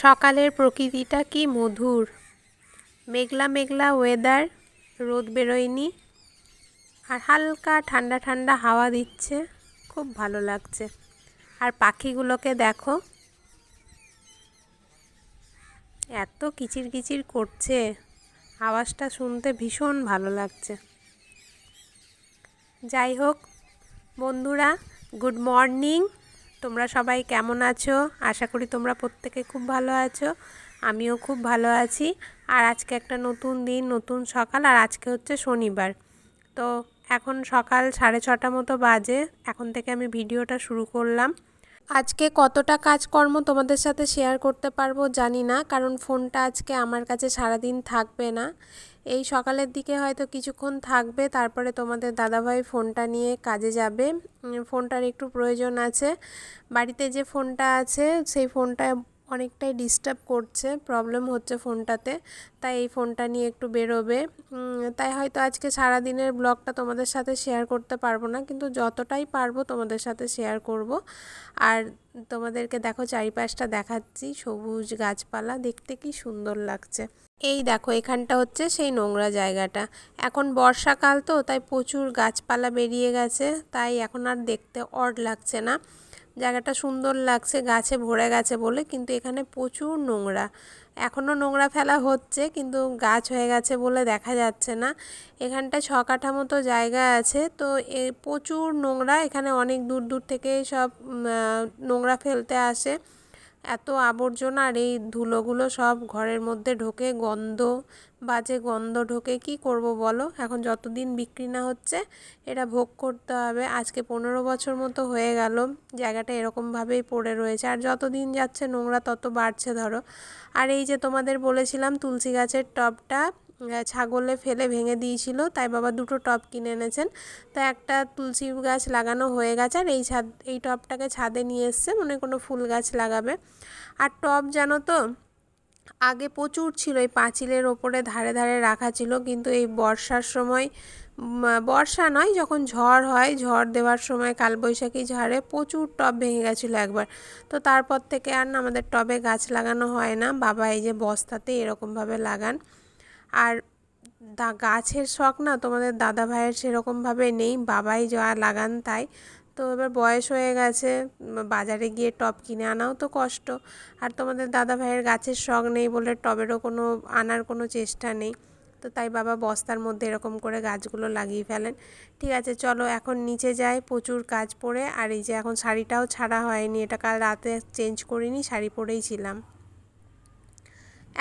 সকালের প্রকৃতিটা কি মধুর। মেঘলা মেঘলা ওয়েদার, রোদ বেরোয়নি আর হালকা ঠান্ডা ঠান্ডা হাওয়া দিচ্ছে, খুব ভালো লাগছে। আর পাখিগুলোকে দেখো, এত কিচির কিচির করছে, আওয়াজটা শুনতে ভীষণ ভালো লাগছে। যাই হোক বন্ধুরা, গুড মর্নিং। তোমরা সবাই কেমন আছো? আশা করি তোমরা প্রত্যেকে খুব ভালো আছো, আমিও খুব ভালো আছি। আর আজকে একটা নতুন দিন, নতুন সকাল, আর আজকে হচ্ছে শনিবার। তো এখন সকাল 6:30 মতো বাজে, এখন থেকে আমি ভিডিওটা শুরু করলাম। আজকে কতটা কাজকর্ম তোমাদের সাথে শেয়ার করতে পারবো জানি না, কারণ ফোনটা আজকে আমার কাছে সারাদিন থাকবে না। এই সকালের দিকে হয়তো কিছুক্ষণ থাকবে, তারপরে তোমাদের দাদাভাই ফোনটা নিয়ে কাজে যাবে। ফোনটার একটু প্রয়োজন আছে। বাড়িতে যে ফোনটা আছে সেই ফোনটা অনেকটাই ডিস্টার্ব করছে, প্রবলেম হচ্ছে ফোনটাতে, তাই এই ফোনটা নিয়ে একটু বেরোবে। তাই হয়তো আজকে সারা দিনের ব্লগটা তোমাদের সাথে শেয়ার করতে পারবো না, কিন্তু যতটাই পারবো তোমাদের সাথে শেয়ার করব। আর তোমাদেরকে দেখো চারিপাশটা দেখাচ্ছি, সবুজ গাছপালা, দেখতে কি সুন্দর লাগছে। এই দেখো এখানটা হচ্ছে সেই নোংরা জায়গাটা। এখন বর্ষাকাল তো, তাই প্রচুর গাছপালা বেরিয়ে গেছে, তাই এখন আর দেখতে অড লাগছে না। জায়গাটা সুন্দর লাগছে, গাছে ভরে গেছে বলে, কিন্তু এখানে প্রচুর নোংরা। এখনও নোংরা ফেলা হচ্ছে, কিন্তু গাছ হয়ে গেছে বলে দেখা যাচ্ছে না। এখানটা 6 কাঠা মতো জায়গা আছে, তো প্রচুর নোংরা। এখানে অনেক দূর দূর থেকে সব নোংরা ফেলতে আসে। এত আবর্জনা, আর এই ধুলোগুলো সব ঘরের মধ্যে ঢোকে, গন্ধ, বাজে গন্ধ ঢোকে। কি করব বলো, এখন যতদিন বিক্রি না হচ্ছে এটা ভোগ করতে হবে। আজকে 15 বছর মতো হয়ে গেল জায়গাটা এরকমভাবেই পড়ে রয়েছে, আর যত দিন যাচ্ছে নোংরা তত বাড়ছে ধরো। আর এই যে তোমাদের বলেছিলাম তুলসী গাছের টবটা ছাগলে ফেলে ভেঙে দিয়েছিল, তাই বাবা 2টো টব কিনে এনেছেন। তাই একটা তুলসী গাছ লাগানো হয়ে গেছে, আর এই টবটাকে ছাদে নিয়ে এসছে, মনে কোনো ফুল গাছ লাগাবে। আর টব জানো তো আগে প্রচুর ছিল, এই পাঁচিলের ওপরে ধারে ধারে রাখা ছিল, কিন্তু এই বর্ষার সময়, বর্ষা নয়, যখন ঝড় হয়, ঝড় দেওয়ার সময় কালবৈশাখী ঝড়ে প্রচুর টব ভেঙে গেছিলো একবার। তো তারপর থেকে আর না আমাদের টবে গাছ লাগানো হয় না। বাবা এই যে বস্তাতে এরকমভাবে লাগান। আর গাছের শখ না তোমাদের দাদা ভাইয়ের সেরকমভাবে নেই, বাবাই যা লাগান তাই। তো এবার বয়স হয়ে গেছে, বাজারে গিয়ে টব কিনে আনাও তো কষ্ট। আর তোমাদের দাদা ভাইয়ের গাছের শখ নেই বলে টবেরও কোনো আনার কোনো চেষ্টা নেই। তো তাই বাবা বস্তার মধ্যে এরকম করে গাছগুলো লাগিয়ে ফেলেন। ঠিক আছে চলো এখন নিচে যাই, প্রচুর কাজ পড়ে। আর এই যে এখন শাড়িটাও ছাড়া হয়নি, এটা কাল রাতে চেঞ্জ করিনি, শাড়ি পরেই ছিলাম।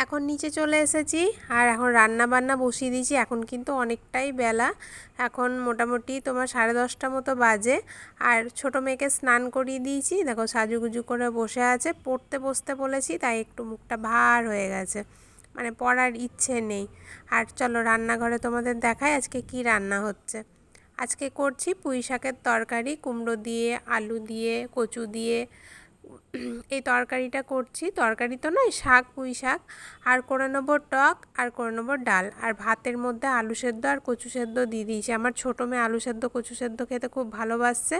এখন নিচে চলে এসেছি, আর এখন রান্না বান্না বসিয়ে দিয়েছি। এখন কিন্তু অনেকটাই বেলা, এখন মোটামুটি তোমার 10:30 মতো বাজে। আর ছোটো মেয়েকে স্নান করিয়ে দিয়েছি, দেখো সাজুগুজু করে বসে আছে। পড়তে বসতে বলেছি, তাই একটু মুখটা ভার হয়ে গেছে, মানে পড়ার ইচ্ছে নেই। আর চলো রান্নাঘরে তোমাদের দেখাই আজকে কি রান্না হচ্ছে। আজকে করছি পুঁই শাকের তরকারি, কুমড়ো দিয়ে, আলু দিয়ে, কচু দিয়ে এই তরকারিটা করছি। তরকারি তো নয়, শাক, পুঁই শাক। আর করে নেবো টক, আর করে নেবো ডাল। আর ভাতের মধ্যে আলু সেদ্ধ আর কচু সেদ্ধ দিয়ে দিয়েছি। আমার ছোটো মেয়ে আলু সেদ্ধ কচু সেদ্ধ খেতে খুব ভালোবাসছে,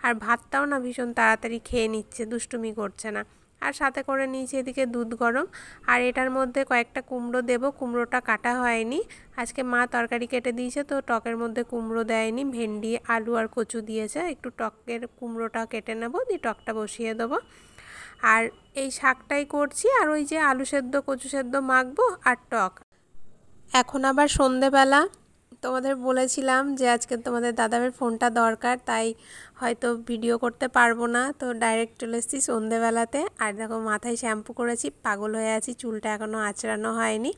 আর ভাতটাও না ভীষণ তাড়াতাড়ি খেয়ে নিচ্ছে, দুষ্টুমি করছে না। আর সাথে করে নিয়েছি এদিকে দুধ গরম। আর এটার মধ্যে কয়েকটা কুমড়ো দেবো, কুমড়োটা কাটা হয়নি। আজকে মা তরকারি কেটে দিয়েছে, তো টকের মধ্যে কুমড়ো দেয়নি, ভেন্ডি, আলু আর কচু দিয়েছে। একটু টকের কুমড়োটা কেটে নেবো, দিয়ে টকটা বসিয়ে দেবো। আর এই শাকটাই করছি, আর ওই যে আলু সেদ্ধ কচু সেদ্ধ মাখবো, আর টক। এখন আবার সন্ধেবেলা, তোমাদের বলেছিলাম যে আজকে তোমাদের দাদাভাইয়ের ফোনটা দরকার, তাই হয়তো ভিডিও করতে পারবো না, তো ডাইরেক্ট চলে এসেছি সন্ধেবেলাতে। আর দেখো মাথায় শ্যাম্পু করেছি, পাগল হয়ে আছি, চুলটা এখনও আঁচড়ানো হয়নি।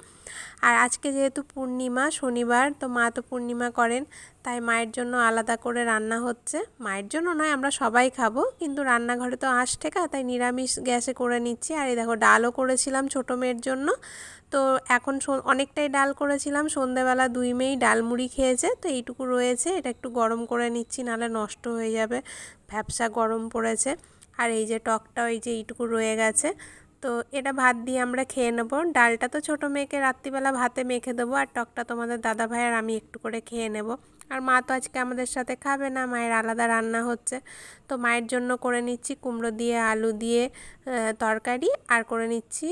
আর আজকে যেহেতু পূর্ণিমা, শনিবার, তো মা তো পূর্ণিমা করেন, তাই মায়ের জন্য আলাদা করে রান্না হচ্ছে। মায়ের জন্য নয়, আমরা সবাই খাবো, কিন্তু রান্নাঘরে তো আঁশ ঠেকা, তাই নিরামিষ গ্যাসে করে নিচ্ছি। আর এই দেখো ডালও করেছিলাম ছোটো মেয়ের জন্য। তো এখন অনেকটাই ডাল করেছিলাম, সন্ধেবেলা 2 মেয়েই ডাল মুড়ি খেয়েছে, তো এইটুকু রয়েছে, এটা একটু গরম করে নিচ্ছি, নাহলে নষ্ট হয়ে যাবে, ভ্যাপসা গরম পড়েছে। আর এই যে টকটাও এই যে এইটুকু রয়ে গেছে, তো এটা ভাত দিয়ে আমরা খেয়ে নেবো। ডালটা তো ছোটো মেয়েকে রাত্রিবেলা ভাতে মেখে দেবো, আর টকটা তোমাদের দাদা ভাই আর আমি একটু করে খেয়ে নেব। আর মা তো আজকে আমাদের সাথে খাবে না, মায়ের আলাদা রান্না হচ্ছে। তো মায়ের জন্য করে নিচ্ছি কুমড়ো দিয়ে আলু দিয়ে তরকারি, আর করে নিচ্ছি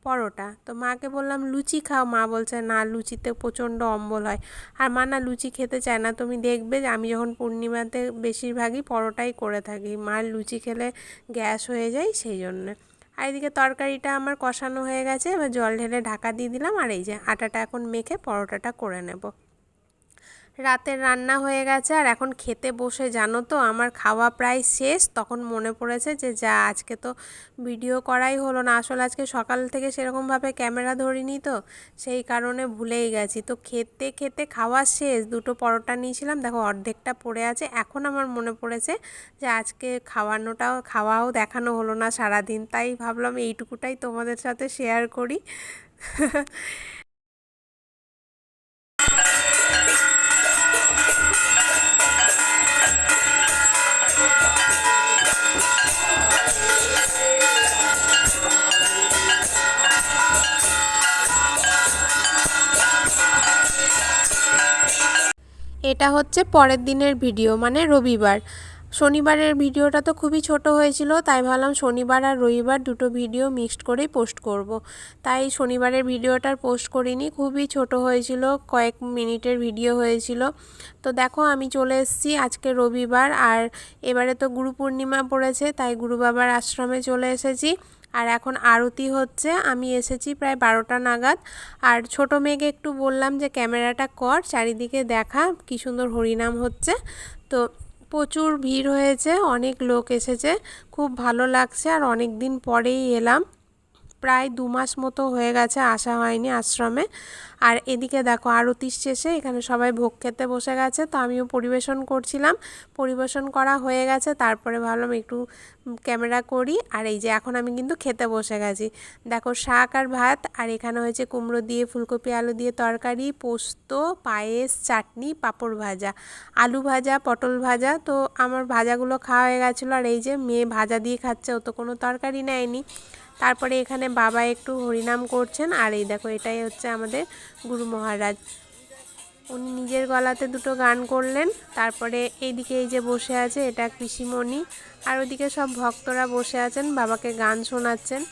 পরোটা। তো মাকে বললাম লুচি খাও, মা বলছে না লুচিতে প্রচণ্ড অম্বল হয়। আর মা না লুচি খেতে চায় না, তুমি দেখবে যে আমি যখন পূর্ণিমাতে বেশিরভাগই পরোটাই করে থাকি, মার লুচি খেলে গ্যাস হয়ে যায় সেই জন্যে। আর এদিকে তরকারিটা আমার কষানো হয়ে গেছে, এবার জল ঢেলে ঢাকা দিয়ে দিলাম। আর এই যে আটাটা এখন মেখে পরোটাটা করে নেব। রাতের রান্না হয়ে গেছে আর এখন খেতে বসে জানো তো আমার খাওয়া প্রায় শেষ। তখন মনে পড়েছে যে যা আজকে তো ভিডিও করাই হলো না, আসলে আজকে সকাল থেকে সেরকমভাবে ক্যামেরা ধরিনি, তো সেই কারণে ভুলেই গেছি। তো খেতে খেতে খাওয়া শেষ, দুটো পরোটা নিয়েছিলাম, দেখো অর্ধেকটা পড়ে আছে। এখন আমার মনে পড়েছে যে আজকে খাওয়াও দেখানো হলো না সারাদিন, তাই ভাবলাম এইটুকুটাই তোমাদের সাথে শেয়ার করি। এটা হচ্ছে পরের দিনের ভিডিও, মানে রবিবার। শনিবারের ভিডিওটা তো খুবই ছোট হয়েছিল, তাই ভাবলাম শনিবার আর রবিবার দুটো ভিডিও মিক্সড করেই পোস্ট করব। তাই শনিবারের ভিডিওটার পোস্ট করিনি, খুবই ছোট হয়েছিল, কয়েক মিনিটের ভিডিও হয়েছিল। তো দেখো আমি চলে এসেছি আজকে রবিবার, আর এবারে তো গুরু পূর্ণিমা পড়েছে, তাই গুরু বাবার আশ্রমে চলে এসেছি। আর এখন আরতি হচ্ছে, আমি এসেছি প্রায় 12টা নাগাদ। আর ছোট মেয়েকে একটু বললাম যে ক্যামেরাটা কর, চারিদিকে দেখা কি সুন্দর হরিনাম হচ্ছে। তো প্রচুর ভিড় হয়েছে, অনেক লোক এসেছে, খুব ভালো লাগছে। আর অনেক দিন পরেই এলাম, প্রায় 2 মাস মতো হয়ে গেছে আসা হয়নি আশ্রমে। আর এদিকে দেখো আরতির শেষে এখানে সবাই ভোগ খেতে বসে গেছে, তো আমিও পরিবেশন করছিলাম। পরিবেশন করা হয়ে গেছে, তারপরে ভাবলাম একটু ক্যামেরা করি। আর এই যে এখন আমি কিন্তু খেতে বসে গেছি। দেখো শাক আর ভাত, আর এখানে হয়েছে কুমড়ো দিয়ে ফুলকপি আলু দিয়ে তরকারি, পোস্ত, পায়েস, চাটনি, পাঁপড় ভাজা, আলু ভাজা, পটল ভাজা। তো আমার ভাজাগুলো খাওয়া হয়ে গেছিলো। আর এই যে মেয়ে ভাজা দিয়ে খাচ্ছে, ও তো কোনো তরকারি নেয়নি। তারপরে এখানে বাবা একটু হরিনাম করছেন। আর এই দেখো এটাই হচ্ছে আমাদের গুরু মহারাজ, উনি নিজের গলাতে দুটো গান করলেন। তারপরে এইদিকে এই যে বসে আছে এটা কৃষিমণি, আর ওদিকে সব ভক্তরা বসে আছেন, বাবাকে গান শোনাচ্ছেন।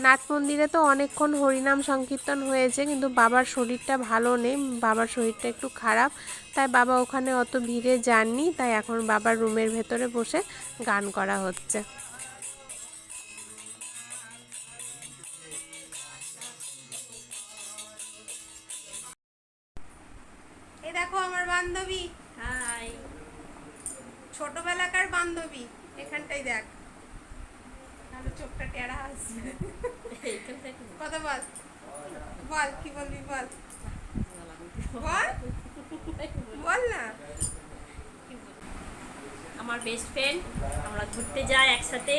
নাট মন্দিরে তো অনেকক্ষণ হরিনাম সংকীর্তন হয়েছে, কিন্তু বাবার শরীরটা ভালো নেই, বাবার শরীরটা একটু খারাপ, তাই বাবা ওখানে অত ভিড়ে যাননি। তাই এখন বাবার রুমের ভেতরে বসে গান করা হচ্ছে। এই দেখো আমার বান্ধবী, হাই। ছোটবেলাকার বান্ধবী, এখানটাই দেখ, তাহলে চোখটা টেরা আসবে। কথা বল, বল কি বলবি, বল বল, বল না। আমার বেস্ট ফ্রেন্ড, আমরা ঘুরতে যাই একসাথে।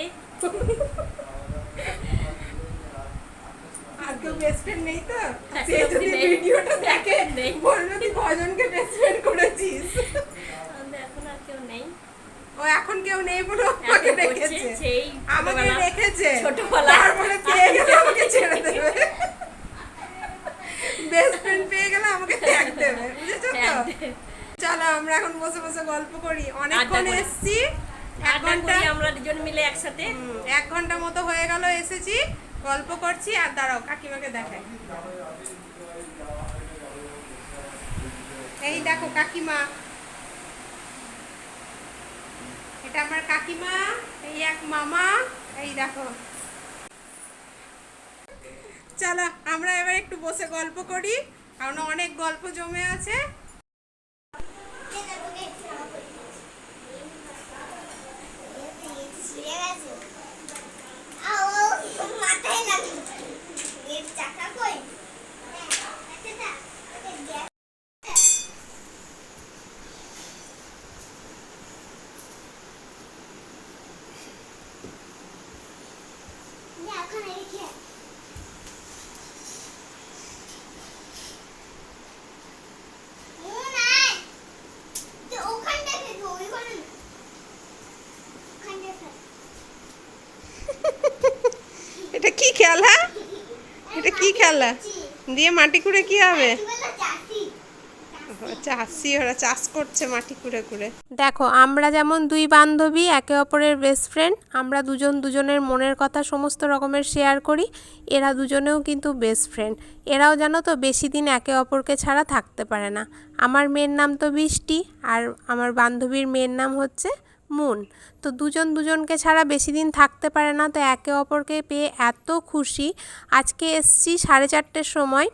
আর কেউ বেস্ট ফ্রেন্ড নেই তো? সে যদি ভিডিওটা দেখে বলবে তুই কজনকে বেস্ট ফ্রেন্ড করেছিস। এখন আর কেউ নেই। ও এখন কেউ নেই বলে আমাকে রেখেছে, আমাকে রেখেছে ছোটবেলা, তারপরে পেয়ে গেলে আমাকে ছেড়ে দেবে। বেস্ট ফ্রেন্ড পেয়ে গেলে আমাকে ত্যাগ দেবে, বুঝেছো তো? চলো আমরা এখন বসে বসে গল্প করি, অনেকক্ষণ এসেছি, 1 ঘন্টা আমরা দুজন মিলে একসাথে। 1 ঘন্টা মতো হয়ে গেল এসেছি, গল্প করছি। আর দাঁড়াও কাকিমাকে দেখাই, এই দেখো কাকিমা, এটা আমার কাকিমা, এই এক মামা, এই দেখো। চলো আমরা এবার একটু বসে গল্প করি, কারণ অনেক গল্প জমে আছে। এটা কি খেলা, এটা কি খেলা দিয়ে মাটি খুঁড়ে কি হবে? চাষি, ওরা চাষ করছে মাটি কুড়ে কুড়ে। দেখো, আমরা যেমন দুই বান্ধবী একে অপরের বেস্ট ফ্রেন্ড, আমরা দুজন দুজনের মনের কথা সমস্ত রকমের শেয়ার করি, এরা দুজনেও কিন্তু বেস্ট ফ্রেন্ড। এরাও জানো তো বেশি দিন একে অপরকে ছাড়া থাকতে পারে না। আমার মেয়ের নাম তো বৃষ্টি, আর আমার বান্ধবীর মেয়ের নাম হচ্ছে মুন। তো দুজন দুজনকে ছাড়া বেশি দিন থাকতে পারে না, তো একে অপরকে পেয়ে এত খুশি। আজকে এসছি 4:30-র সময়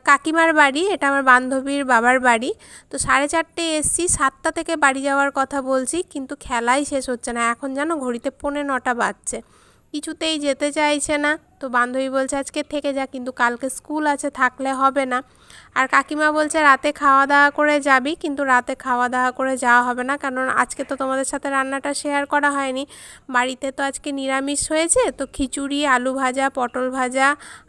কাকিমার বাড়ি, এটা আমার বান্ধবীর বাবার বাড়ি। তো 4:30 এসছি, 7টা থেকে বাড়ি যাওয়ার কথা বলছি, কিন্তু খেলাই শেষ হচ্ছে না। এখন জানো ঘড়িতে 9:45 বাজছে, কিছুতেই যেতে চাইছে না। তো বান্ধবী বলছে আজকে থেকে যা, কিন্তু কালকে স্কুল আছে, থাকলে হবে না। আর কাকিমা বলছে রাতে খাওয়া দাওয়া করে যাবি, কিন্তু রাতে খাওয়া দাওয়া করে যাওয়া হবে না, কারণ আজকে তো তোমাদের সাথে রান্নাটা শেয়ার করা হয়নি। বাড়িতে তো আজকে নিরামিষ হয়েছে, তো খিচুড়ি, আলু ভাজা, পটল ভাজা,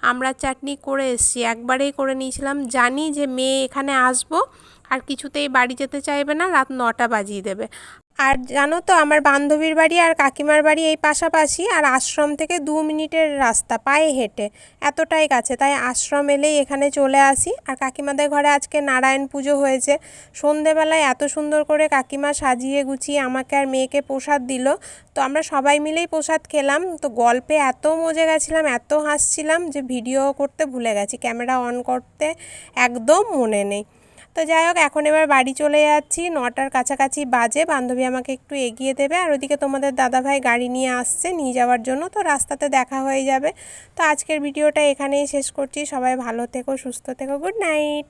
আমড়ার চাটনি করে এসছি, একবারেই করে নিয়েছিলাম। জানি যে মেয়ে এখানে আসবো আর কিছুতেই বাড়ি যেতে চাইবে না, রাত 9টা বাজিয়ে দেবে। আর জানো তো আমার বান্ধবীর বাড়ি আর কাকিমার বাড়ি এই পাশাপাশি, আর আশ্রম থেকে 2 মিনিটের রাস্তা পায়ে হেঁটে, এতটাই কাছে। তাই আশ্রম এলেই এখানে চলে আসি। আর কাকিমাদের ঘরে আজকে নারায়ণ পুজো হয়েছে। সন্ধেবেলায় এত সুন্দর করে কাকিমা সাজিয়ে গুছিয়ে আমাকে আর মেয়েকে প্রসাদ দিল। তো আমরা সবাই মিলেই প্রসাদ খেলাম। তো গল্পে এত মজে গেছিলাম, এত হাসছিলাম যে ভিডিও করতে ভুলে গেছি, ক্যামেরা অন করতে একদম মনে নেই। তো যাই হোক, এখন এবার বাড়ি চলে যাচ্ছি, 9টার কাছাকাছি বাজে। বান্ধবী আমাকে একটু এগিয়ে দেবে, আর ওদিকে তোমাদের দাদাভাই গাড়ি নিয়ে আসছে নিয়ে যাওয়ার জন্য, তো রাস্তাতে দেখা হয়ে যাবে। তো আজকের ভিডিওটা এখানেই শেষ করছি। সবাই ভালো থেকো, সুস্থ থেকো, গুড নাইট।